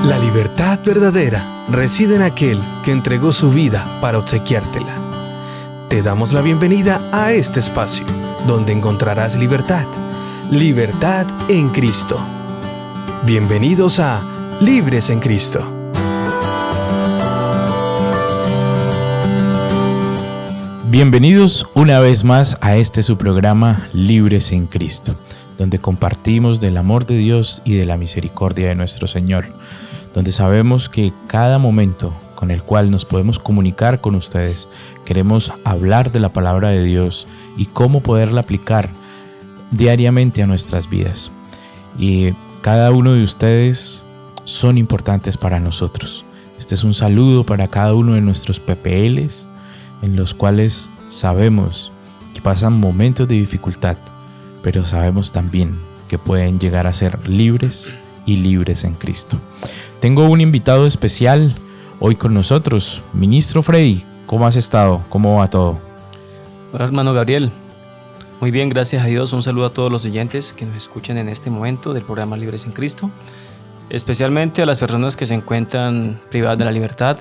La libertad verdadera reside en aquel que entregó su vida para obsequiártela. Te damos la bienvenida a este espacio, donde encontrarás libertad. Libertad en Cristo. Bienvenidos a Libres en Cristo. Bienvenidos una vez más a este su programa Libres en Cristo, donde compartimos del amor de Dios y de la misericordia de nuestro Señor, donde sabemos que cada momento con el cual nos podemos comunicar con ustedes, queremos hablar de la palabra de Dios y cómo poderla aplicar diariamente a nuestras vidas. Y cada uno de ustedes son importantes para nosotros. Este es un saludo para cada uno de nuestros PPLs, en los cuales sabemos que pasan momentos de dificultad, pero sabemos también que pueden llegar a ser libres y libres en Cristo. Tengo un invitado especial hoy con nosotros, Ministro Freddy. ¿Cómo has estado? ¿Cómo va todo? Hola, hermano Gabriel. Muy bien, gracias a Dios. Un saludo a todos los oyentes que nos escuchan en este momento del programa Libres en Cristo, especialmente a las personas que se encuentran privadas de la libertad.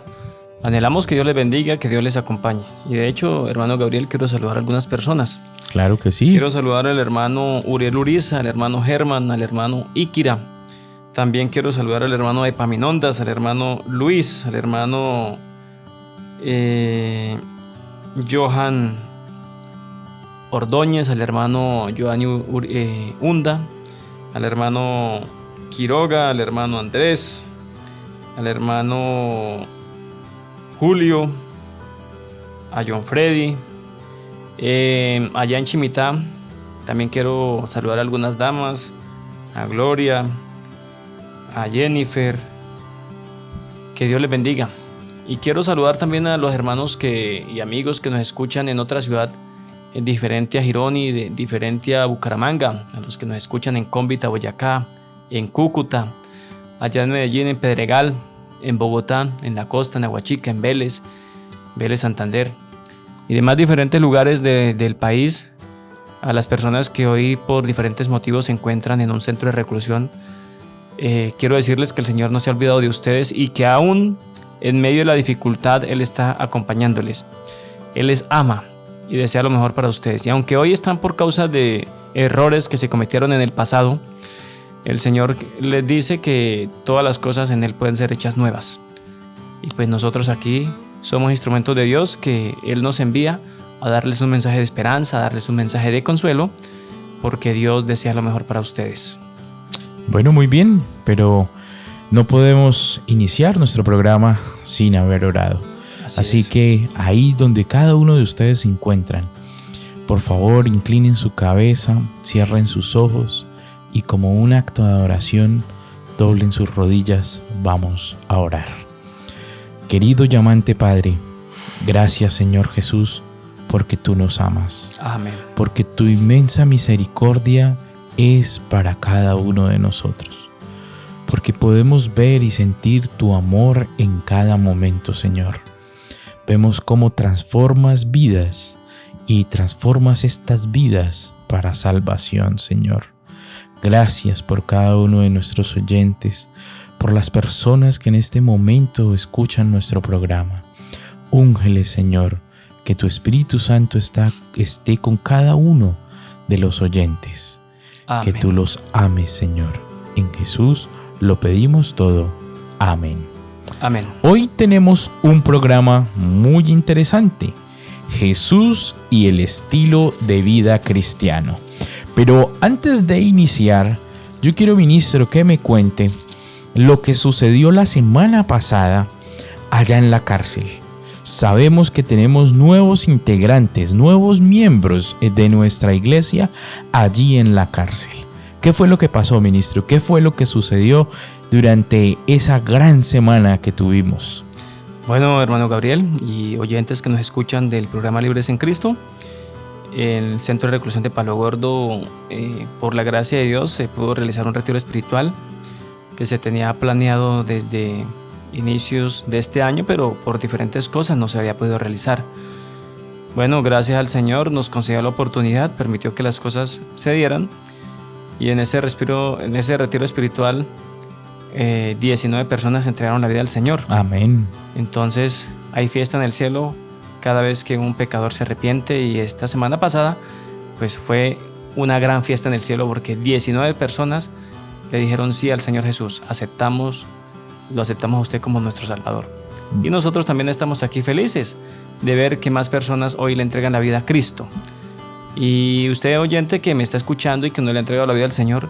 Anhelamos que Dios les bendiga, que Dios les acompañe. Y de hecho, hermano Gabriel, quiero saludar a algunas personas. Claro que sí. Quiero saludar al hermano Uriel Uriza, al hermano Germán, al hermano Ikira. También quiero saludar al hermano Epaminondas, al hermano Luis, al hermano Johan Ordóñez, al hermano Johanny Hunda, al hermano Quiroga, al hermano Andrés, al hermano Julio, a John Freddy. Allá en Chimitá también quiero saludar a algunas damas, a Gloria, a Jennifer. Que Dios les bendiga. Y quiero saludar también a los hermanos y amigos que nos escuchan en otra ciudad, diferente a Girón y diferente a Bucaramanga, a los que nos escuchan en Cómbita, Boyacá, en Cúcuta, allá en Medellín, en Pedregal, en Bogotá, en la costa, en Aguachica, en Vélez, Santander y demás diferentes lugares del país. A las personas que hoy por diferentes motivos se encuentran en un centro de reclusión, quiero decirles que el Señor no se ha olvidado de ustedes y que aún en medio de la dificultad Él está acompañándoles. Él les ama y desea lo mejor para ustedes. Y aunque hoy están por causa de errores que se cometieron en el pasado, el Señor les dice que todas las cosas en Él pueden ser hechas nuevas. Y pues nosotros aquí somos instrumentos de Dios que Él nos envía a darles un mensaje de esperanza, a darles un mensaje de consuelo, porque Dios desea lo mejor para ustedes. Bueno, muy bien, pero no podemos iniciar nuestro programa sin haber orado. Así que ahí donde cada uno de ustedes se encuentran, por favor inclinen su cabeza, cierren sus ojos y como un acto de adoración, doblen sus rodillas, vamos a orar. Querido y amante Padre, gracias Señor Jesús, porque tú nos amas. Amén. Porque tu inmensa misericordia es para cada uno de nosotros. Porque podemos ver y sentir tu amor en cada momento, Señor. Vemos cómo transformas vidas y transformas estas vidas para salvación, Señor. Gracias por cada uno de nuestros oyentes, por las personas que en este momento escuchan nuestro programa. Úngele, Señor, que tu Espíritu Santo esté con cada uno de los oyentes. Amén. Que tú los ames, Señor. En Jesús lo pedimos todo. Amén. Amén. Hoy tenemos un programa muy interesante: Jesús y el estilo de vida cristiano. Pero antes de iniciar, yo quiero, ministro, que me cuente lo que sucedió la semana pasada allá en la cárcel. Sabemos que tenemos nuevos integrantes, nuevos miembros de nuestra iglesia allí en la cárcel. ¿Qué fue lo que pasó, ministro? ¿Qué fue lo que sucedió durante esa gran semana que tuvimos? Bueno, hermano Gabriel y oyentes que nos escuchan del programa Libres en Cristo, el Centro de Reclusión de Palo Gordo, por la gracia de Dios, se pudo realizar un retiro espiritual que se tenía planeado desde inicios de este año, pero por diferentes cosas no se había podido realizar. Bueno, gracias al Señor nos concedió la oportunidad, permitió que las cosas se dieran, y en ese retiro espiritual 19 personas entregaron la vida al Señor. Amén. Entonces hay fiesta en el cielo cada vez que un pecador se arrepiente, y esta semana pasada pues fue una gran fiesta en el cielo porque 19 personas le dijeron sí al Señor Jesús. Lo aceptamos a usted como nuestro Salvador. Y nosotros también estamos aquí felices de ver que más personas hoy le entregan la vida a Cristo. Y usted, oyente, que me está escuchando y que no le ha entregado la vida al Señor,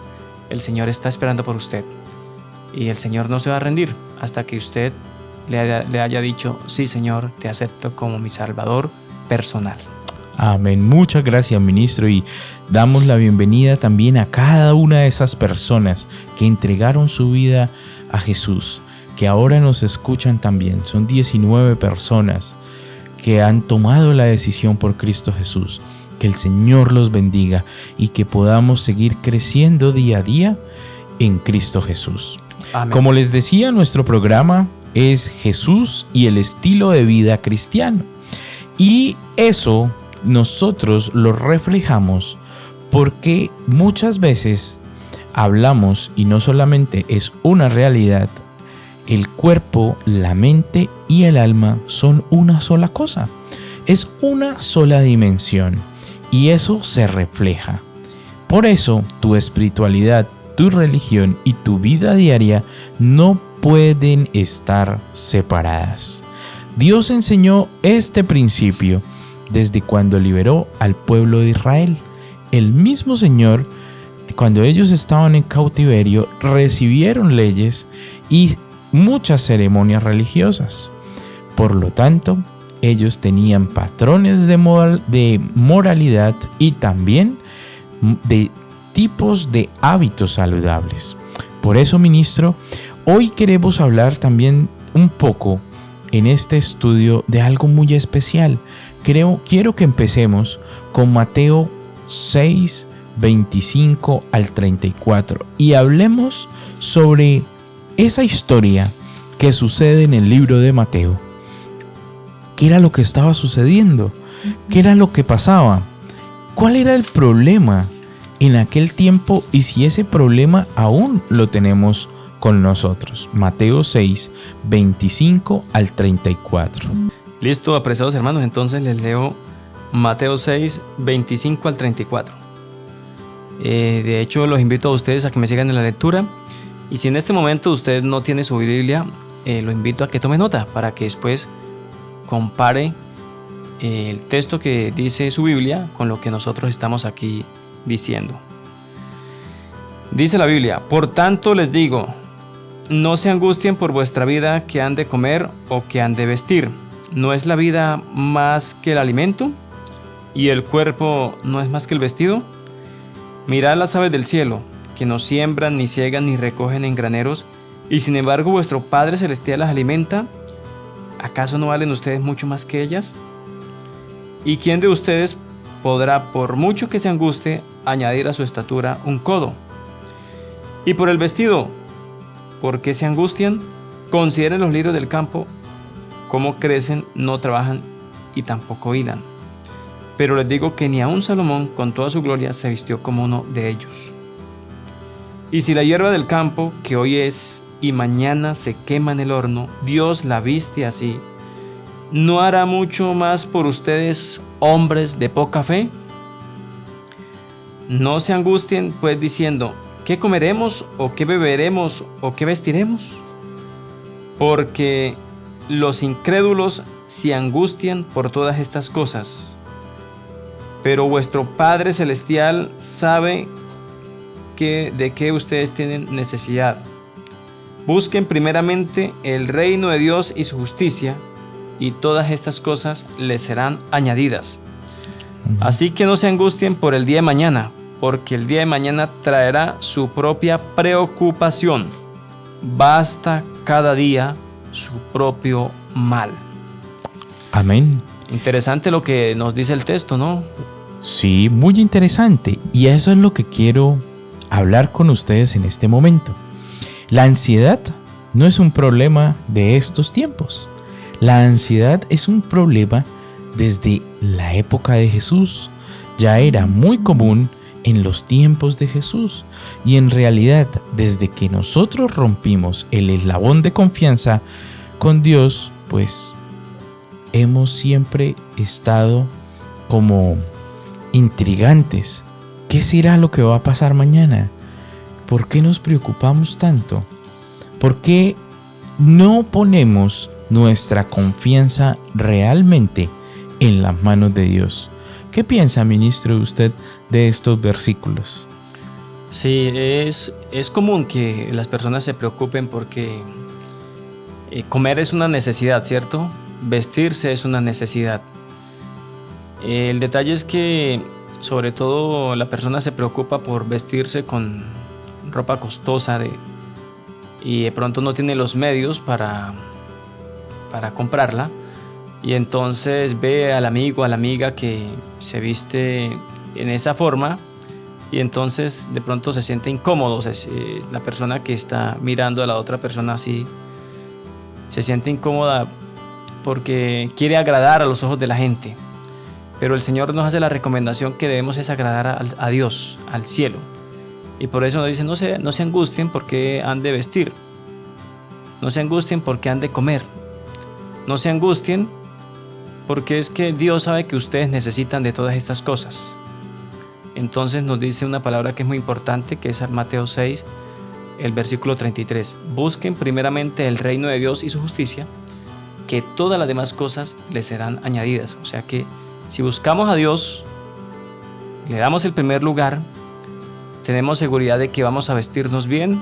el Señor está esperando por usted. Y el Señor no se va a rendir hasta que usted le haya dicho: sí, Señor, te acepto como mi Salvador personal. Amén. Muchas gracias, ministro, y damos la bienvenida también a cada una de esas personas que entregaron su vida a Jesús, que ahora nos escuchan también. Son 19 personas que han tomado la decisión por Cristo Jesús. Que el Señor los bendiga y que podamos seguir creciendo día a día en Cristo Jesús. Amén. Como les decía, nuestro programa es Jesús y el estilo de vida cristiano. Y eso nosotros lo reflejamos porque muchas veces hablamos, y no solamente es una realidad, el cuerpo, la mente y el alma son una sola cosa. Es una sola dimensión y eso se refleja. Por eso tu espiritualidad, tu religión y tu vida diaria no pueden estar separadas. Dios enseñó este principio desde cuando liberó al pueblo de Israel. El mismo Señor, cuando ellos estaban en cautiverio, recibieron leyes y muchas ceremonias religiosas. Por lo tanto, ellos tenían patrones de moralidad y también de tipos de hábitos saludables. Por eso, ministro, hoy queremos hablar también un poco en este estudio de algo muy especial. Quiero que empecemos con Mateo 6, 25 al 34 y hablemos sobre esa historia que sucede en el libro de Mateo. ¿Qué era lo que estaba sucediendo? ¿Qué era lo que pasaba? ¿Cuál era el problema en aquel tiempo y si ese problema aún lo tenemos con nosotros? Mateo 6, 25 al 34. Listo, apreciados hermanos, entonces les leo Mateo 6, 25 al 34. De hecho, los invito a ustedes a que me sigan en la lectura. Y si en este momento usted no tiene su Biblia, lo invito a que tome nota para que después compare el texto que dice su Biblia con lo que nosotros estamos aquí diciendo. Dice la Biblia: por tanto les digo, no se angustien por vuestra vida, que han de comer o que han de vestir. ¿No es la vida más que el alimento? ¿Y el cuerpo no es más que el vestido? Mirad las aves del cielo, que no siembran, ni ciegan, ni recogen en graneros, y sin embargo vuestro Padre Celestial las alimenta. ¿Acaso no valen ustedes mucho más que ellas? ¿Y quién de ustedes podrá, por mucho que se anguste, añadir a su estatura un codo? Y por el vestido, ¿por qué se angustian? Consideren los lirios del campo, cómo crecen, no trabajan y tampoco hilan. Pero les digo que ni aun Salomón, con toda su gloria, se vistió como uno de ellos. Y si la hierba del campo, que hoy es y mañana se quema en el horno, Dios la viste así, ¿no hará mucho más por ustedes, hombres de poca fe? No se angustien pues diciendo: ¿qué comeremos o qué beberemos o qué vestiremos? Porque los incrédulos se angustian por todas estas cosas. Pero vuestro Padre Celestial sabe de qué ustedes tienen necesidad. Busquen primeramente el reino de Dios y su justicia, y todas estas cosas les serán añadidas. Así que no se angustien por el día de mañana, porque el día de mañana traerá su propia preocupación. Basta cada día su propio mal. Amén. Interesante lo que nos dice el texto, ¿no? Sí, muy interesante. Y eso es lo que quiero hablar con ustedes en este momento. La ansiedad no es un problema de estos tiempos. La ansiedad es un problema desde la época de Jesús. Ya era muy común en los tiempos de Jesús. Y en realidad, desde que nosotros rompimos el eslabón de confianza con Dios, pues hemos siempre estado como intrigantes. ¿Qué será lo que va a pasar mañana? ¿Por qué nos preocupamos tanto? ¿Por qué no ponemos nuestra confianza realmente en las manos de Dios? ¿Qué piensa, ministro, usted de estos versículos? Sí, es común que las personas se preocupen porque comer es una necesidad, ¿cierto? Vestirse es una necesidad. El detalle es que sobre todo la persona se preocupa por vestirse con ropa costosa y de pronto no tiene los medios para comprarla, y entonces ve al amigo, a la amiga que se viste en esa forma y entonces de pronto se siente incómodo. La persona que está mirando a la otra persona así se siente incómoda porque quiere agradar a los ojos de la gente. Pero el Señor nos hace la recomendación que debemos es agradar a Dios, al cielo. Y por eso nos dice, no se angustien porque han de vestir. No se angustien porque han de comer. No se angustien porque es que Dios sabe que ustedes necesitan de todas estas cosas. Entonces nos dice una palabra que es muy importante, que es Mateo 6, el versículo 33. Busquen primeramente el reino de Dios y su justicia, que todas las demás cosas les serán añadidas. O sea que si buscamos a Dios, le damos el primer lugar, tenemos seguridad de que vamos a vestirnos bien,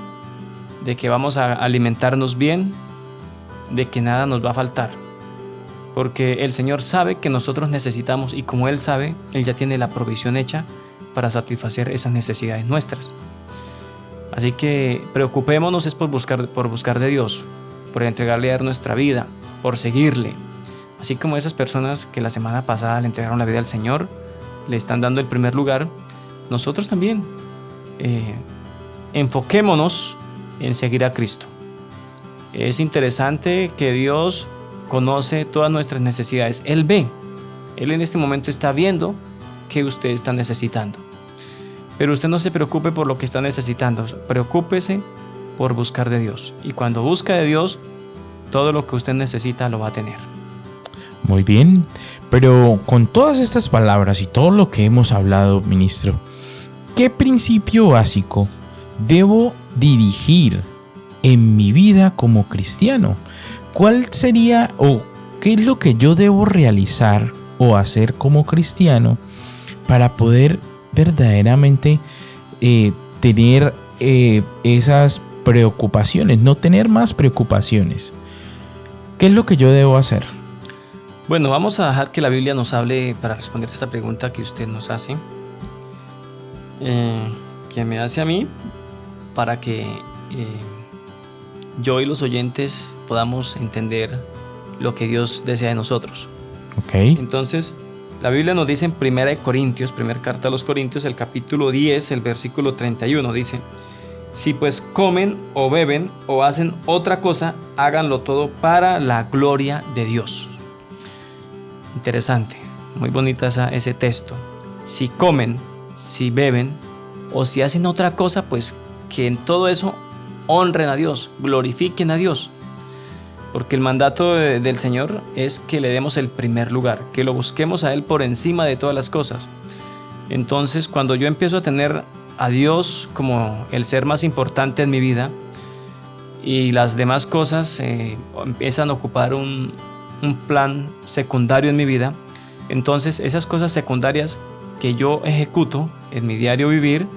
de que vamos a alimentarnos bien, de que nada nos va a faltar. Porque el Señor sabe que nosotros necesitamos, y como Él sabe, Él ya tiene la provisión hecha para satisfacer esas necesidades nuestras. Así que preocupémonos es por buscar de Dios, por entregarle a Él nuestra vida, por seguirle. Así como esas personas que la semana pasada le entregaron la vida al Señor, le están dando el primer lugar, nosotros también enfoquémonos en seguir a Cristo. Es interesante que Dios conoce todas nuestras necesidades. Él ve, Él en este momento está viendo que usted está necesitando. Pero usted no se preocupe por lo que está necesitando, preocúpese por buscar de Dios. Y cuando busca de Dios, todo lo que usted necesita lo va a tener. Muy bien, pero con todas estas palabras y todo lo que hemos hablado, ministro, ¿qué principio básico debo dirigir en mi vida como cristiano? ¿Cuál sería o qué es lo que yo debo realizar o hacer como cristiano para poder verdaderamente tener esas preocupaciones, no tener más preocupaciones? ¿Qué es lo que yo debo hacer? Bueno, vamos a dejar que la Biblia nos hable para responder esta pregunta que usted nos hace, que me hace a mí, para que yo y los oyentes podamos entender lo que Dios desea de nosotros. Okay. Entonces, la Biblia nos dice en 1 Corintios, primera carta a los Corintios, el capítulo 10, el versículo 31, dice: si pues comen o beben o hacen otra cosa, háganlo todo para la gloria de Dios. Interesante, muy bonita ese texto. Si comen, si beben o si hacen otra cosa, pues que en todo eso honren a Dios, glorifiquen a Dios. Porque el mandato del Señor es que le demos el primer lugar, que lo busquemos a Él por encima de todas las cosas. Entonces, cuando yo empiezo a tener a Dios como el ser más importante en mi vida y las demás cosas empiezan a ocupar un plan secundario en mi vida, entonces esas cosas secundarias que yo ejecuto en mi diario vivir,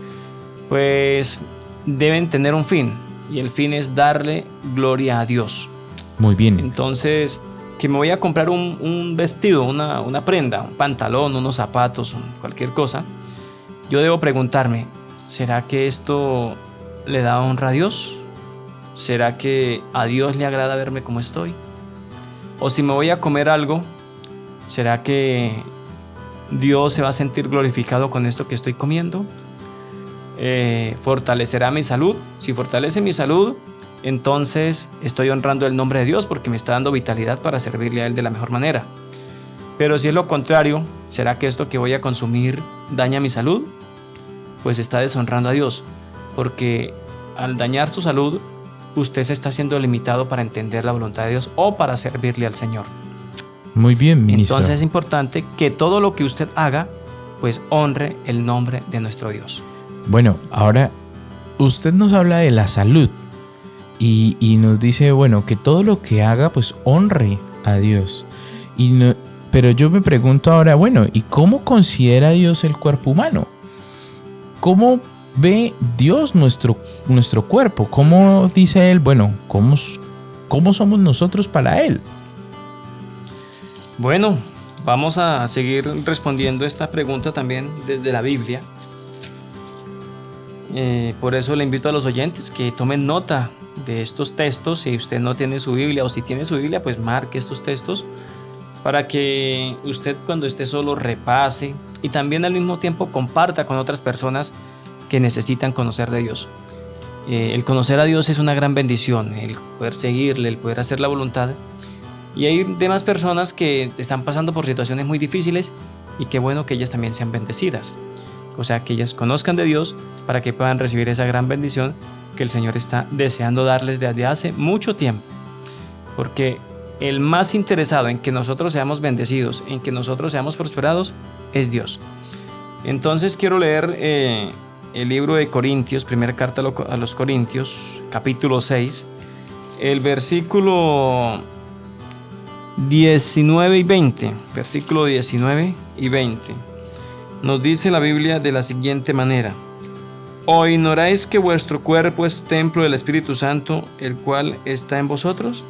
pues deben tener un fin, y el fin es darle gloria a Dios. Muy bien. Entonces, que me voy a comprar un vestido, una prenda, un pantalón, unos zapatos, cualquier cosa, yo debo preguntarme, ¿será que esto le da honra a Dios? ¿Será que a Dios le agrada verme como estoy? O si me voy a comer algo, ¿será que Dios se va a sentir glorificado con esto que estoy comiendo? ¿Fortalecerá mi salud? Si fortalece mi salud, entonces estoy honrando el nombre de Dios porque me está dando vitalidad para servirle a Él de la mejor manera. Pero si es lo contrario, ¿será que esto que voy a consumir daña mi salud? pues está deshonrando a Dios, porque al dañar su salud, usted se está siendo limitado para entender la voluntad de Dios o para servirle al Señor. Muy bien, ministro. Entonces es importante que todo lo que usted haga, pues honre el nombre de nuestro Dios. Bueno, ahora usted nos habla de la salud y nos dice, bueno, que todo lo que haga, pues honre a Dios. Pero yo me pregunto ahora, bueno, ¿y cómo considera Dios el cuerpo humano? ¿Cómo ve Dios nuestro cuerpo? ¿Cómo dice Él, bueno, cómo somos nosotros para Él? Bueno, vamos a seguir respondiendo esta pregunta también desde la Biblia. Por eso le invito a los oyentes que tomen nota de estos textos. Si usted no tiene su Biblia o si tiene su Biblia, pues marque estos textos para que usted cuando esté solo repase y también al mismo tiempo comparta con otras personas que necesitan conocer de Dios. El conocer a Dios es una gran bendición, el poder seguirle, el poder hacer la voluntad. Y hay demás personas que están pasando por situaciones muy difíciles y qué bueno que ellas también sean bendecidas. O sea, que ellas conozcan de Dios para que puedan recibir esa gran bendición que el Señor está deseando darles desde hace mucho tiempo. Porque el más interesado en que nosotros seamos bendecidos, en que nosotros seamos prosperados, es Dios. Entonces quiero leer el libro de Corintios, primera carta a los Corintios, capítulo 6, el versículo 19 y 20. Versículo 19 y 20. Nos dice la Biblia de la siguiente manera: ¿O ignoráis que vuestro cuerpo es templo del Espíritu Santo, el cual está en vosotros,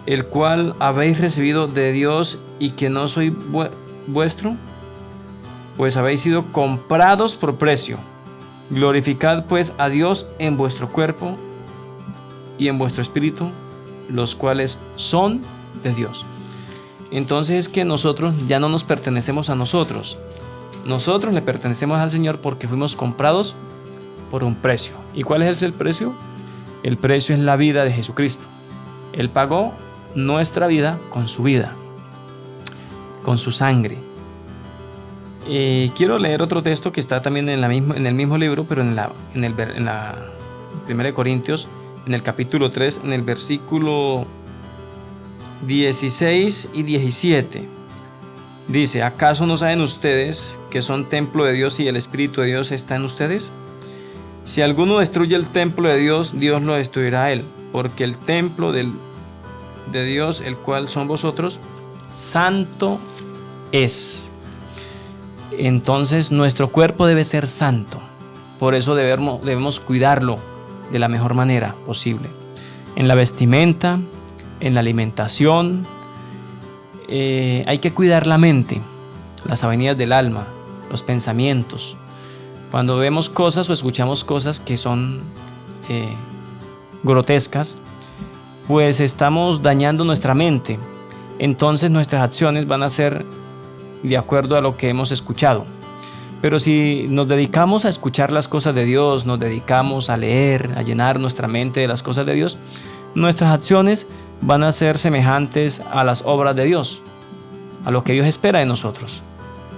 el cual habéis recibido de Dios y que no soy vuestro? Pues habéis sido comprados por precio. Glorificad pues a Dios en vuestro cuerpo y en vuestro espíritu, los cuales son de Dios. Entonces es que nosotros ya no nos pertenecemos a nosotros. Nosotros le pertenecemos al Señor porque fuimos comprados por un precio. ¿Y cuál es el precio? El precio es la vida de Jesucristo. Él pagó nuestra vida con su vida, con su sangre. Quiero leer otro texto que está también en el mismo libro, pero en la 1 Corintios, en el capítulo 3, en el versículo 16 y 17. Dice: ¿acaso no saben ustedes que son templo de Dios y el Espíritu de Dios está en ustedes? Si alguno destruye el templo de Dios, Dios lo destruirá a él, porque el templo de Dios, el cual son vosotros, santo es. Entonces nuestro cuerpo debe ser santo. Por eso debemos cuidarlo de la mejor manera posible. En la vestimenta, en la alimentación, hay que cuidar la mente, las avenidas del alma, los pensamientos. Cuando vemos cosas o escuchamos cosas que son grotescas, pues estamos dañando nuestra mente. Entonces nuestras acciones van a ser de acuerdo a lo que hemos escuchado. Pero si nos dedicamos a escuchar las cosas de Dios, nos dedicamos a leer, a llenar nuestra mente de las cosas de Dios, nuestras acciones van a ser semejantes a las obras de Dios, a lo que Dios espera de nosotros.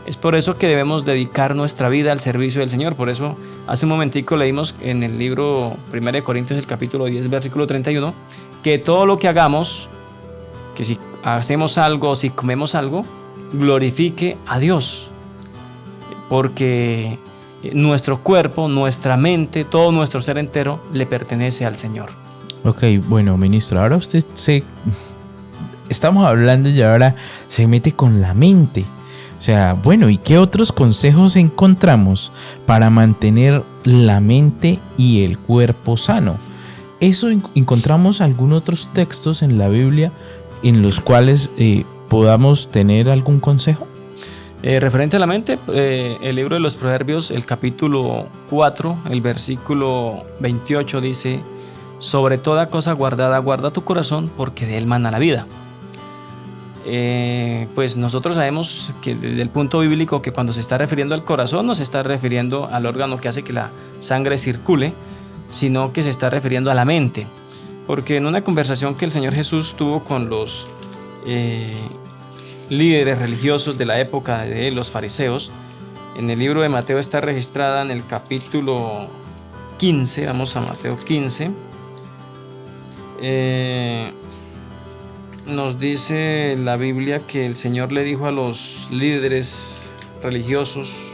Es por eso que debemos dedicar nuestra vida al servicio del Señor. Por eso hace un momentico leímos en el libro 1 Corintios, el capítulo 10, versículo 31, que todo lo que hagamos, que si hacemos algo, si comemos algo, glorifique a Dios. Porque nuestro cuerpo, nuestra mente, todo nuestro ser entero le pertenece al Señor. Ok, bueno, ministro, ahora estamos hablando y ahora se mete con la mente. O sea, bueno, ¿y qué otros consejos encontramos para mantener la mente y el cuerpo sano? ¿Eso encontramos algunos otros textos en la Biblia en los cuales podamos tener algún consejo? Referente a la mente, el libro de los Proverbios, el capítulo 4, el versículo 28 dice: sobre toda cosa guardada, guarda tu corazón, porque de él mana la vida. Pues nosotros sabemos que desde el punto bíblico que cuando se está refiriendo al corazón no se está refiriendo al órgano que hace que la sangre circule, sino que se está refiriendo a la mente. Porque en una conversación que el Señor Jesús tuvo con los líderes religiosos de la época de los fariseos, en el libro de Mateo está registrada en el capítulo 15. Vamos a Mateo 15. Nos dice la Biblia que el Señor le dijo a los líderes religiosos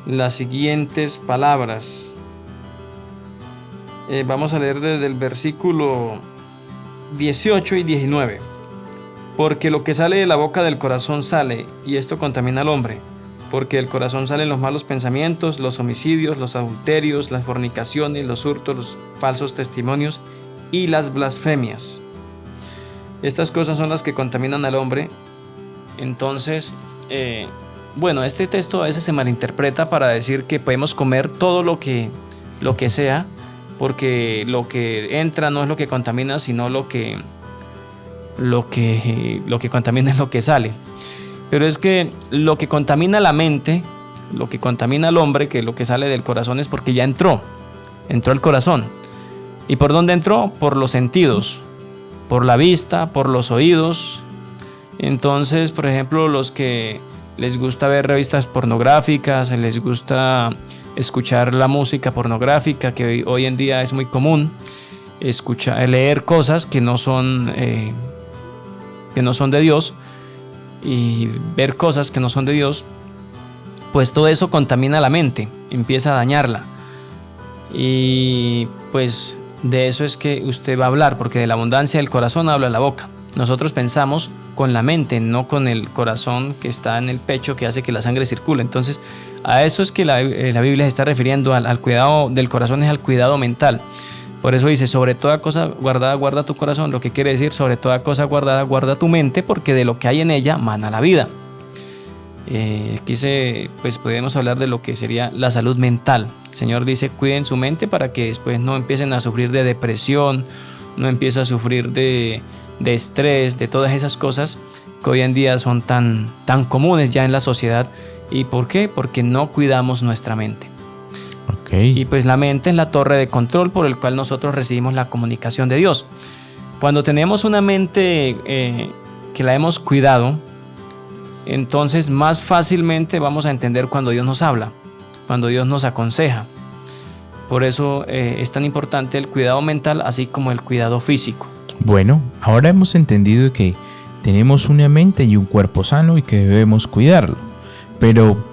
las siguientes palabras. Vamos a leer desde el versículo 18 y 19. Porque lo que sale de la boca del corazón sale, y esto contamina al hombre. Porque del corazón salen los malos pensamientos, los homicidios, los adulterios, las fornicaciones, los hurtos, los falsos testimonios y las blasfemias. Estas cosas son las que contaminan al hombre. Entonces, este texto a veces se malinterpreta para decir que podemos comer todo lo que sea, porque lo que entra no es lo que contamina, sino lo que contamina es lo que sale. Pero es que lo que contamina la mente, lo que contamina al hombre, que lo que sale del corazón es porque ya entró al corazón. ¿Y por dónde entró? Por los sentidos, por la vista, por los oídos. Entonces, por ejemplo, los que les gusta ver revistas pornográficas, les gusta escuchar la música pornográfica, que hoy en día es muy común, leer cosas que no son de Dios, y ver cosas que no son de Dios, pues todo eso contamina la mente, empieza a dañarla. Y pues de eso es que usted va a hablar, porque de la abundancia del corazón habla la boca. Nosotros pensamos con la mente, no con el corazón que está en el pecho, que hace que la sangre circule. Entonces, a eso es que la Biblia se está refiriendo, al cuidado del corazón, es al cuidado mental. Por eso dice, sobre toda cosa guardada, guarda tu corazón. Lo que quiere decir, sobre toda cosa guardada, guarda tu mente, porque de lo que hay en ella mana la vida. Aquí pues podemos hablar de lo que sería la salud mental. El Señor dice, cuiden su mente para que después no empiecen a sufrir de depresión, no empiecen a sufrir de estrés, de todas esas cosas que hoy en día son tan comunes ya en la sociedad. ¿Y por qué? Porque no cuidamos nuestra mente. Y pues la mente es la torre de control por el cual nosotros recibimos la comunicación de Dios. Cuando tenemos una mente que la hemos cuidado, entonces más fácilmente vamos a entender cuando Dios nos habla, cuando Dios nos aconseja. Por eso es tan importante el cuidado mental, así como el cuidado físico. Bueno, ahora hemos entendido que tenemos una mente y un cuerpo sano y que debemos cuidarlo. Pero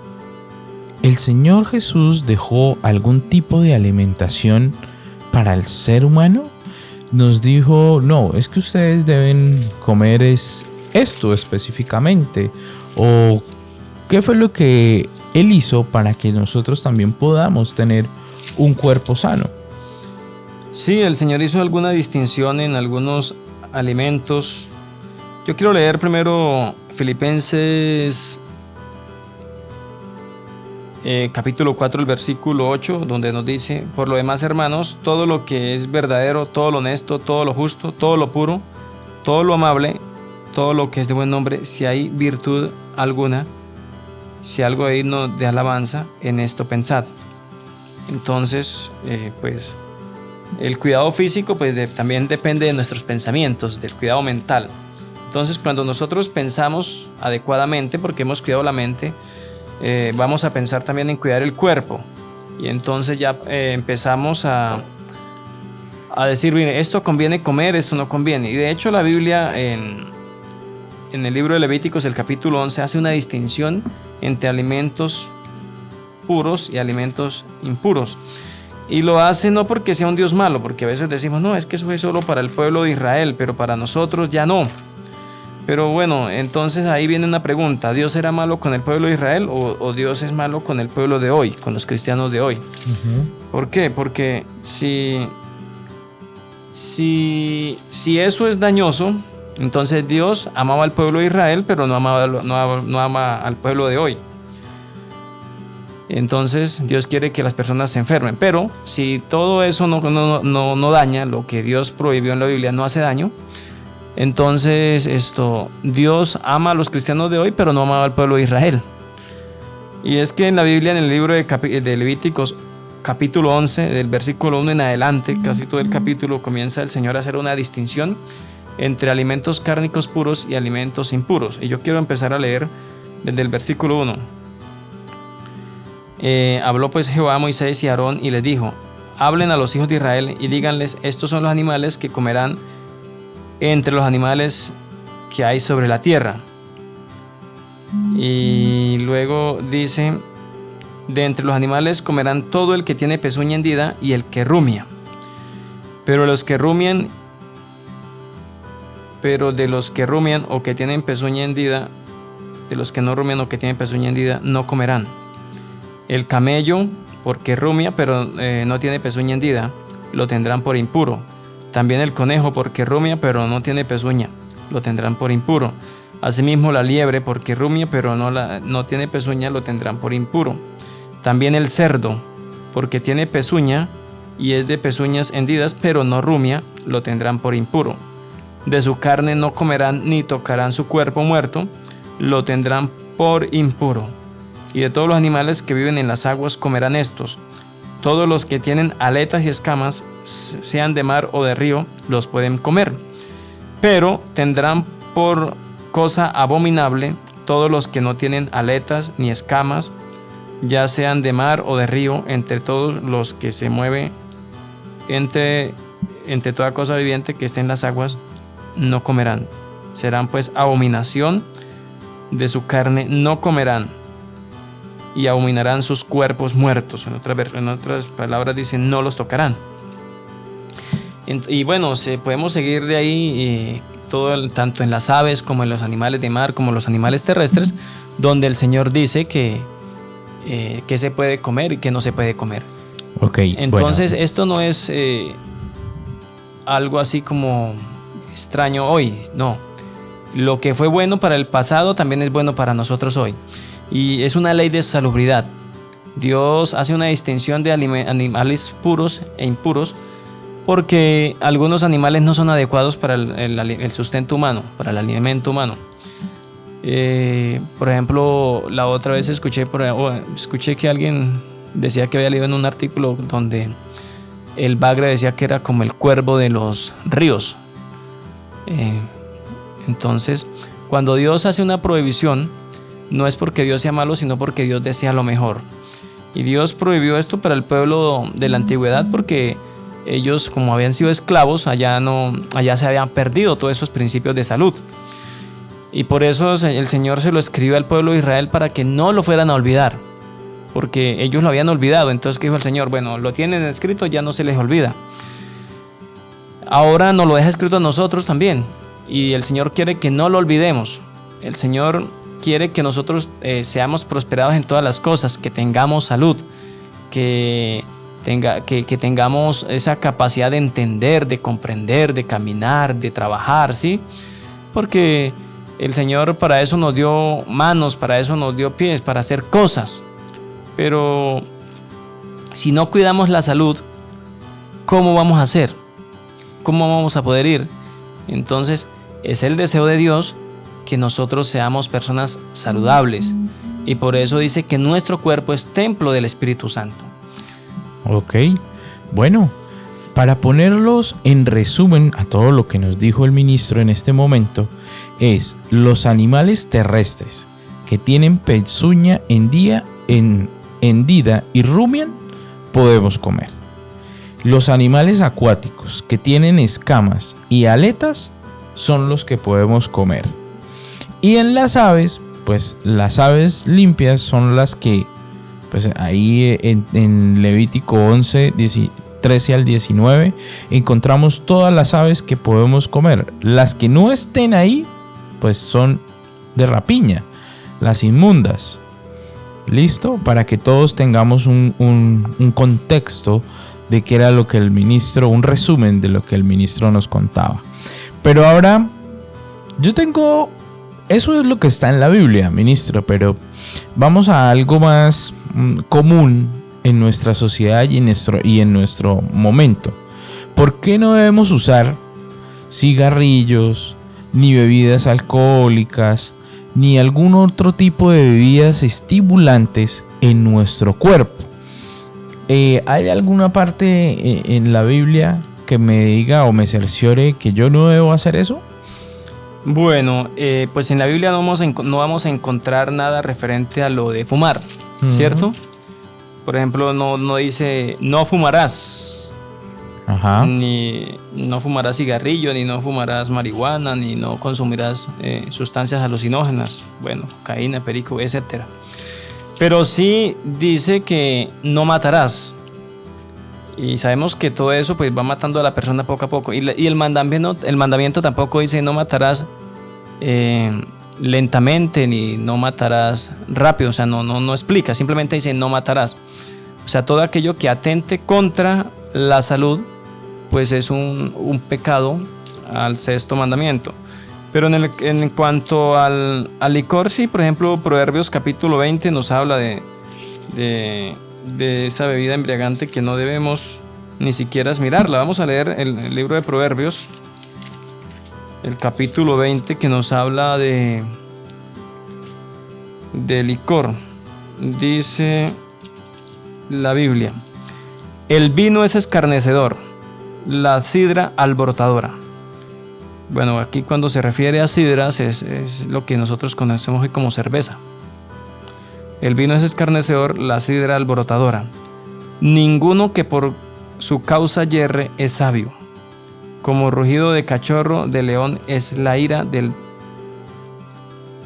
¿el Señor Jesús dejó algún tipo de alimentación para el ser humano? Nos dijo, no, es que ustedes deben comer esto específicamente. ¿O qué fue lo que Él hizo para que nosotros también podamos tener un cuerpo sano? Sí, el Señor hizo alguna distinción en algunos alimentos. Yo quiero leer primero Filipenses capítulo 4, el versículo 8, donde nos dice, por lo demás, hermanos, todo lo que es verdadero, todo lo honesto, todo lo justo, todo lo puro, todo lo amable, todo lo que es de buen nombre, si hay virtud alguna, si algo hay digno de alabanza, en esto pensad. Entonces, pues el cuidado físico pues también depende de nuestros pensamientos, del cuidado mental. Entonces, cuando nosotros pensamos adecuadamente, porque hemos cuidado la mente, vamos a pensar también en cuidar el cuerpo. Y entonces ya empezamos a decir, mire, esto conviene comer, esto no conviene. Y de hecho la Biblia en el libro de Levíticos, el capítulo 11, hace una distinción entre alimentos puros y alimentos impuros. Y lo hace no porque sea un Dios malo, porque a veces decimos, no, es que eso es solo para el pueblo de Israel, pero para nosotros ya no. Pero bueno, entonces ahí viene una pregunta, ¿Dios era malo con el pueblo de Israel o Dios es malo con el pueblo de hoy, con los cristianos de hoy? ¿Por qué? Porque si eso es dañoso, entonces Dios amaba al pueblo de Israel, pero no ama al pueblo de hoy. Entonces Dios quiere que las personas se enfermen, pero si todo eso no daña, lo que Dios prohibió en la Biblia no hace daño, entonces Dios ama a los cristianos de hoy, pero no amaba al pueblo de Israel. Y es que en la Biblia, en el libro de Levíticos, capítulo 11, del versículo 1 en adelante, casi todo el capítulo comienza el Señor a hacer una distinción entre alimentos cárnicos puros y alimentos impuros. Y yo quiero empezar a leer desde el versículo 1. Habló pues Jehová a Moisés y a Aarón y les dijo: hablen a los hijos de Israel y díganles: estos son los animales que comerán entre los animales que hay sobre la tierra. Y luego dice: de entre los animales comerán todo el que tiene pezuña hendida y el que rumia. Pero de los que rumian o que tienen pezuña hendida, de los que no rumian o que tienen pezuña hendida, no comerán. El camello, porque rumia, pero no tiene pezuña hendida, lo tendrán por impuro. También el conejo, porque rumia, pero no tiene pezuña, lo tendrán por impuro. Asimismo la liebre, porque rumia, pero no tiene pezuña, lo tendrán por impuro. También el cerdo, porque tiene pezuña y es de pezuñas hendidas, pero no rumia, lo tendrán por impuro. De su carne no comerán ni tocarán su cuerpo muerto, lo tendrán por impuro. Y de todos los animales que viven en las aguas comerán estos. Todos los que tienen aletas y escamas, sean de mar o de río, los pueden comer. Pero tendrán por cosa abominable todos los que no tienen aletas ni escamas, ya sean de mar o de río, entre todos los que se mueve entre toda cosa viviente que esté en las aguas, no comerán. Serán pues abominación, de su carne no comerán, y abominarán sus cuerpos muertos. En otras palabras dice: no los tocarán. Y bueno, podemos seguir de ahí tanto en las aves como en los animales de mar, como los animales terrestres, donde el Señor dice que se puede comer y que no se puede comer. Okay, entonces, bueno, esto no es algo así como extraño hoy, no. Lo que fue bueno para el pasado también es bueno para nosotros hoy. Y es una ley de salubridad. Dios hace una distinción de animales puros e impuros, porque algunos animales no son adecuados para el sustento humano, para el alimento humano. Por ejemplo, la otra vez escuché que alguien decía que había leído en un artículo donde el bagre decía que era como el cuervo de los ríos. Entonces, cuando Dios hace una prohibición, no es porque Dios sea malo, sino porque Dios desea lo mejor. Y Dios prohibió esto para el pueblo de la antigüedad porque ellos, como habían sido esclavos, allá se habían perdido todos esos principios de salud. Y por eso el Señor se lo escribió al pueblo de Israel para que no lo fueran a olvidar, porque ellos lo habían olvidado. Entonces, ¿qué dijo el Señor? Bueno, lo tienen escrito, ya no se les olvida. Ahora nos lo deja escrito a nosotros también. Y el Señor quiere que no lo olvidemos. El Señor quiere que nosotros seamos prosperados en todas las cosas, que tengamos salud, que tengamos esa capacidad de entender, de comprender, de caminar, de trabajar, ¿sí? Porque el Señor para eso nos dio manos, para eso nos dio pies, para hacer cosas. Pero si no cuidamos la salud, ¿cómo vamos a hacer? ¿Cómo vamos a poder ir? Entonces, es el deseo de Dios que nosotros seamos personas saludables. Y por eso dice que nuestro cuerpo es templo del Espíritu Santo. Ok, bueno, para ponerlos en resumen a todo lo que nos dijo el ministro en este momento, es los animales terrestres que tienen pezuña hendida y rumian, podemos comer. Los animales acuáticos que tienen escamas y aletas son los que podemos comer. Y en las aves, pues las aves limpias son las que, pues ahí en Levítico 11, 13 al 19, encontramos todas las aves que podemos comer. Las que no estén ahí, pues son de rapiña, las inmundas. ¿Listo? Para que todos tengamos un contexto de qué era lo que el ministro, un resumen de lo que el ministro nos contaba. Pero ahora, eso es lo que está en la Biblia, ministro, pero vamos a algo más común en nuestra sociedad y en nuestro momento. ¿Por qué no debemos usar cigarrillos, ni bebidas alcohólicas, ni algún otro tipo de bebidas estimulantes en nuestro cuerpo? ¿Hay alguna parte en la Biblia que me diga o me cerciore que yo no debo hacer eso? Bueno, pues en la Biblia no vamos a encontrar nada referente a lo de fumar, ¿cierto? Por ejemplo, no dice no fumarás, Ajá. ni no fumarás cigarrillo, ni no fumarás marihuana, ni no consumirás sustancias alucinógenas, bueno, cocaína, perico, etcétera. Pero sí dice que no matarás. Y sabemos que todo eso pues va matando a la persona poco a poco. Y el mandamiento tampoco dice no matarás lentamente, ni no matarás rápido. O sea, no explica, simplemente dice no matarás. O sea, todo aquello que atente contra la salud, pues es un pecado al sexto mandamiento. Pero en cuanto al licor, sí, por ejemplo, Proverbios capítulo 20 nos habla de esa bebida embriagante que no debemos ni siquiera mirarla. Vamos a leer el libro de Proverbios, el capítulo 20, que nos habla de licor. Dice la Biblia: el vino es escarnecedor, la sidra alborotadora. Bueno, aquí cuando se refiere a sidras es lo que nosotros conocemos hoy como cerveza. El vino es escarnecedor, la sidra alborotadora. Ninguno que por su causa yerre es sabio. Como rugido de cachorro de león es la ira del...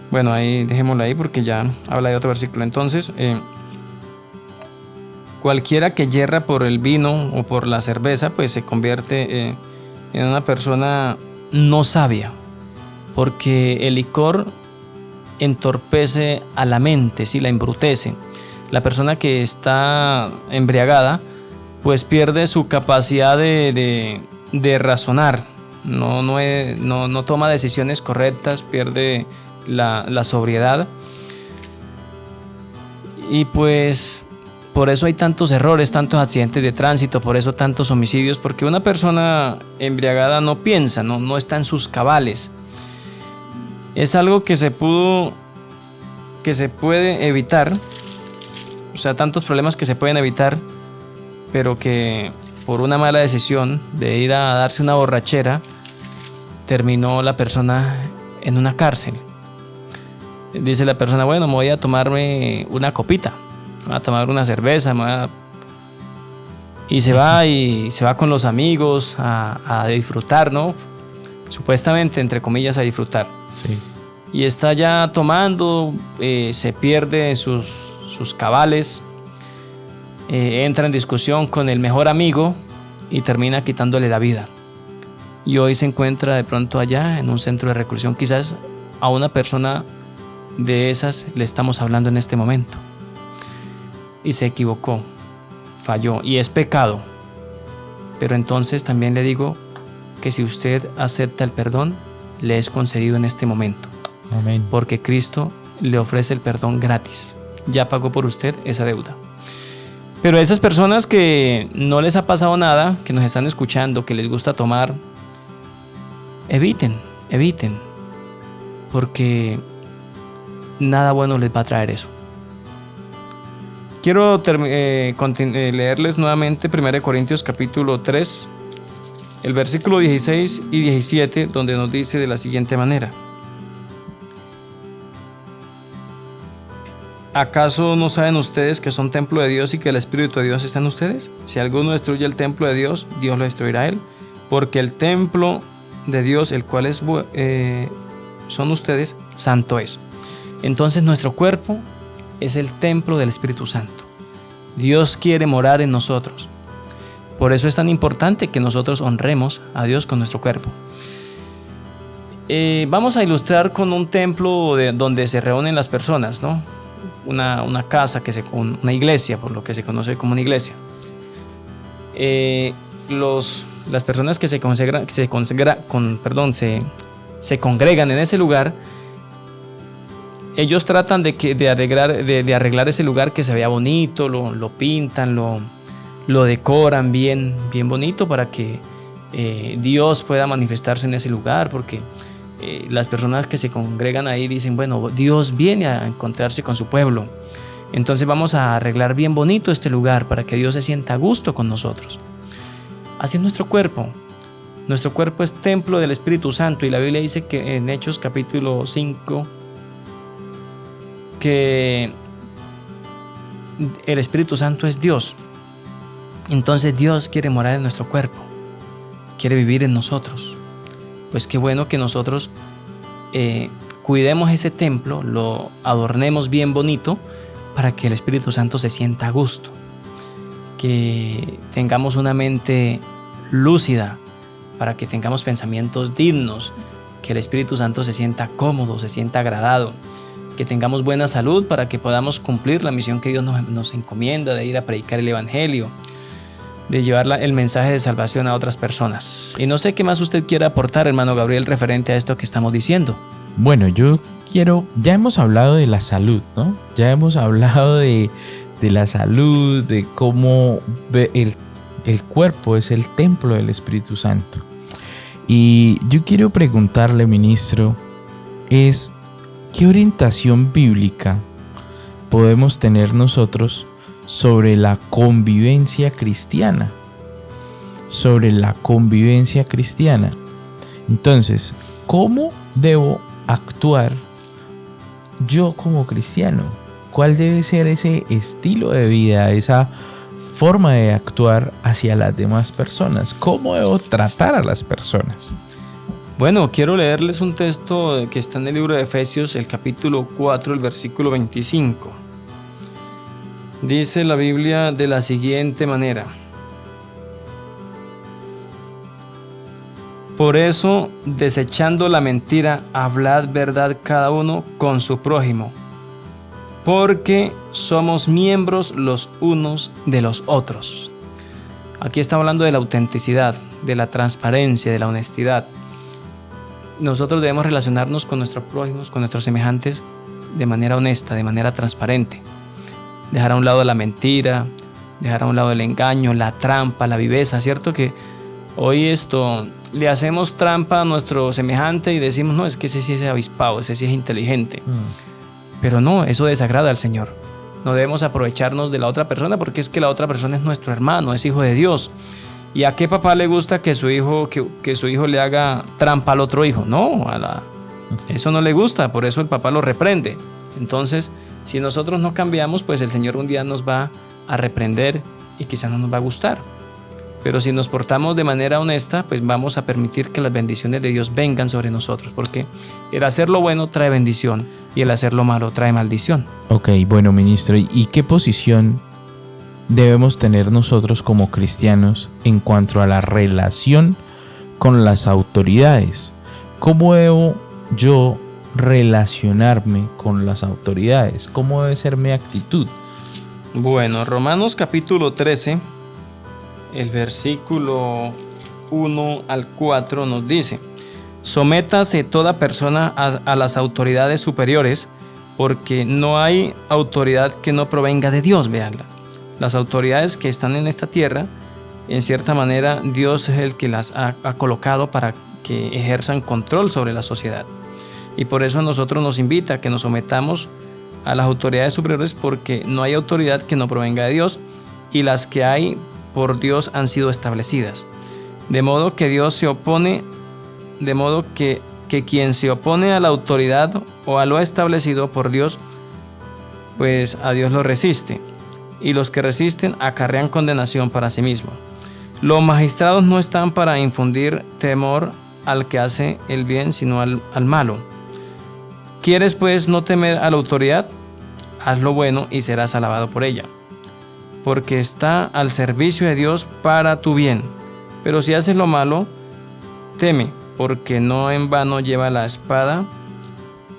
Bueno, ahí dejémoslo ahí porque ya habla de otro versículo. Entonces, cualquiera que yerra por el vino o por la cerveza, pues se convierte en una persona no sabia, porque el licor entorpece a la mente, sí, la embrutece. La persona que está embriagada pues pierde su capacidad de razonar, no toma decisiones correctas, pierde la sobriedad, y pues por eso hay tantos errores, tantos accidentes de tránsito, por eso tantos homicidios, porque una persona embriagada no piensa, no está en sus cabales. Es algo que se puede evitar, o sea, tantos problemas que se pueden evitar, pero que por una mala decisión de ir a darse una borrachera, terminó la persona en una cárcel. Dice la persona, bueno, me voy a tomarme una copita, me voy a tomar una cerveza, y se va con los amigos a disfrutar, ¿no? Supuestamente, entre comillas, a disfrutar. Sí. Y está ya tomando, se pierde sus cabales, entra en discusión con el mejor amigo y termina quitándole la vida. Y hoy se encuentra de pronto allá en un centro de reclusión. Quizás a una persona de esas le estamos hablando en este momento. Y se equivocó, falló, y es pecado. Pero entonces también le digo que si usted acepta el perdón, le es concedido en este momento. Amén. Porque Cristo le ofrece el perdón gratis. Ya pagó por usted esa deuda. Pero a esas personas que no les ha pasado nada, que nos están escuchando, que les gusta tomar, eviten. Porque nada bueno les va a traer eso. Quiero leerles nuevamente 1 Corintios capítulo 3, el versículo 16 y 17, donde nos dice de la siguiente manera: ¿acaso no saben ustedes que son templo de Dios y que el Espíritu de Dios está en ustedes? Si alguno destruye el templo de Dios, Dios lo destruirá a él, porque el templo de Dios, el cual son ustedes, santo es. Entonces nuestro cuerpo es el templo del Espíritu Santo. Dios quiere morar en nosotros. Por eso es tan importante que nosotros honremos a Dios con nuestro cuerpo. Vamos a ilustrar con un templo donde se reúnen las personas, ¿no? Una casa, una iglesia, por lo que se conoce como una iglesia. Las personas que se congregan en ese lugar, ellos tratan de arreglar ese lugar, que se vea bonito, lo pintan, lo decoran bien bonito para que Dios pueda manifestarse en ese lugar, porque las personas que se congregan ahí dicen, bueno, Dios viene a encontrarse con su pueblo, entonces vamos a arreglar bien bonito este lugar para que Dios se sienta a gusto con nosotros. Así es nuestro cuerpo. Nuestro cuerpo es templo del Espíritu Santo, y la Biblia dice que en Hechos capítulo 5 que el Espíritu Santo es Dios. Entonces Dios quiere morar en nuestro cuerpo, quiere vivir en nosotros. Pues qué bueno que nosotros cuidemos ese templo, lo adornemos bien bonito para que el Espíritu Santo se sienta a gusto, que tengamos una mente lúcida, para que tengamos pensamientos dignos, que el Espíritu Santo se sienta cómodo, se sienta agradado, que tengamos buena salud para que podamos cumplir la misión que Dios nos encomienda de ir a predicar el Evangelio, de llevar el mensaje de salvación a otras personas. Y no sé qué más usted quiere aportar, hermano Gabriel, referente a esto que estamos diciendo. Bueno, ya hemos hablado de la salud, ¿no? Ya hemos hablado de la salud, de cómo el cuerpo es el templo del Espíritu Santo. Y yo quiero preguntarle, ministro, ¿qué orientación bíblica podemos tener nosotros sobre la convivencia cristiana? Sobre la convivencia cristiana. Entonces, ¿cómo debo actuar yo como cristiano? ¿Cuál debe ser ese estilo de vida, esa forma de actuar hacia las demás personas? ¿Cómo debo tratar a las personas? Bueno, quiero leerles un texto que está en el libro de Efesios, el capítulo 4, el versículo 25. Dice la Biblia de la siguiente manera: por eso, desechando la mentira, hablad verdad cada uno con su prójimo, porque somos miembros los unos de los otros. Aquí está hablando de la autenticidad, de la transparencia, de la honestidad. Nosotros debemos relacionarnos con nuestros prójimos, con nuestros semejantes, de manera honesta, de manera transparente. Dejar a un lado la mentira, dejar a un lado el engaño, la trampa, la viveza, ¿cierto? Que hoy le hacemos trampa a nuestro semejante y decimos, no, es que ese sí es avispado, ese sí es inteligente. Pero no, eso desagrada al Señor. No debemos aprovecharnos de la otra persona, porque es que la otra persona es nuestro hermano, es hijo de Dios. ¿Y a qué papá le gusta que su hijo le haga trampa al otro hijo? No, eso no le gusta, por eso el papá lo reprende. Entonces, si nosotros no cambiamos, pues el Señor un día nos va a reprender y quizás no nos va a gustar. Pero si nos portamos de manera honesta, pues vamos a permitir que las bendiciones de Dios vengan sobre nosotros, porque el hacer lo bueno trae bendición y el hacer lo malo trae maldición. Ok, bueno, ministro, ¿y qué posición debemos tener nosotros como cristianos en cuanto a la relación con las autoridades? ¿Cómo debo yo relacionarme con las autoridades? ¿Cómo debe ser mi actitud? Bueno, Romanos capítulo 13, el versículo 1 al 4 nos dice: sométase toda persona a las autoridades superiores, porque no hay autoridad que no provenga de Dios. Veanla. Las autoridades que están en esta tierra, en cierta manera, Dios es el que las ha colocado para que ejerzan control sobre la sociedad. Y por eso a nosotros nos invita a que nos sometamos a las autoridades superiores, porque no hay autoridad que no provenga de Dios, y las que hay por Dios han sido establecidas. De modo que Dios se opone, de modo que quien se opone a la autoridad o a lo establecido por Dios, pues a Dios lo resiste. Y los que resisten acarrean condenación para sí mismos. Los magistrados no están para infundir temor al que hace el bien, sino al malo. ¿Quieres pues no temer a la autoridad? Haz lo bueno y serás alabado por ella, porque está al servicio de Dios para tu bien. Pero si haces lo malo, teme, porque no en vano lleva la espada,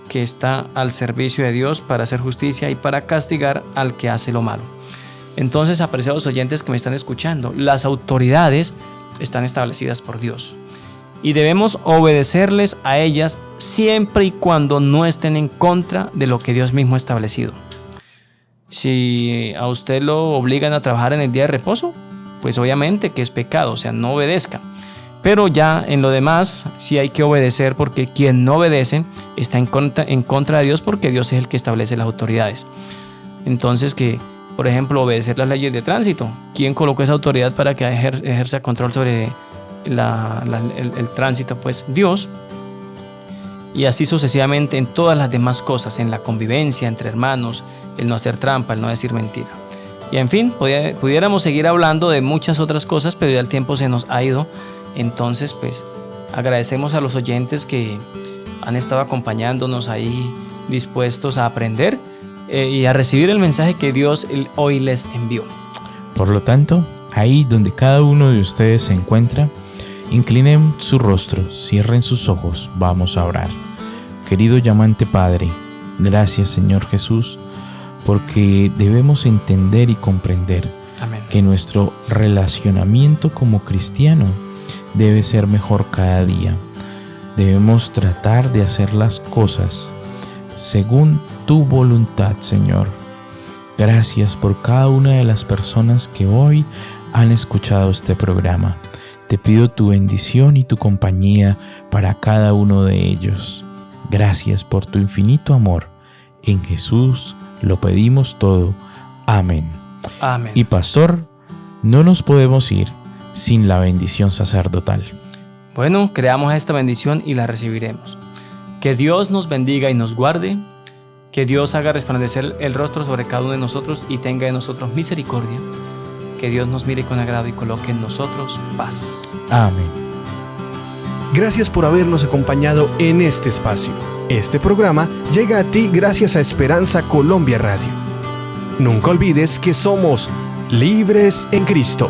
que está al servicio de Dios para hacer justicia y para castigar al que hace lo malo. Entonces, apreciados oyentes que me están escuchando, las autoridades están establecidas por Dios y debemos obedecerles a ellas siempre y cuando no estén en contra de lo que Dios mismo ha establecido. Si a usted lo obligan a trabajar en el día de reposo, pues obviamente que es pecado, o sea, no obedezca. Pero ya en lo demás sí hay que obedecer, porque quien no obedece está en contra de Dios, porque Dios es el que establece las autoridades. Entonces, por ejemplo, obedecer las leyes de tránsito. ¿Quién colocó esa autoridad para que ejerza control sobre el tránsito? Pues Dios. Y así sucesivamente en todas las demás cosas, en la convivencia entre hermanos, el no hacer trampa, el no decir mentira. Y en fin, pudiéramos seguir hablando de muchas otras cosas, pero ya el tiempo se nos ha ido. Entonces, pues, agradecemos a los oyentes que han estado acompañándonos ahí, dispuestos a aprender y a recibir el mensaje que Dios hoy les envió. Por lo tanto, ahí donde cada uno de ustedes se encuentra, inclinen su rostro, cierren sus ojos, vamos a orar. Querido y amante Padre, gracias Señor Jesús, porque debemos entender y comprender Amén. que nuestro relacionamiento como cristiano debe ser mejor cada día. Debemos tratar de hacer las cosas según tu voluntad, Señor. Gracias por cada una de las personas que hoy han escuchado este programa. Te pido tu bendición y tu compañía para cada uno de ellos. Gracias por tu infinito amor. En Jesús lo pedimos todo. Amén. Amén. Y pastor, no nos podemos ir sin la bendición sacerdotal. Bueno, creamos esta bendición y la recibiremos. Que Dios nos bendiga y nos guarde. Que Dios haga resplandecer el rostro sobre cada uno de nosotros y tenga de nosotros misericordia. Que Dios nos mire con agrado y coloque en nosotros paz. Amén. Gracias por habernos acompañado en este espacio. Este programa llega a ti gracias a Esperanza Colombia Radio. Nunca olvides que somos libres en Cristo.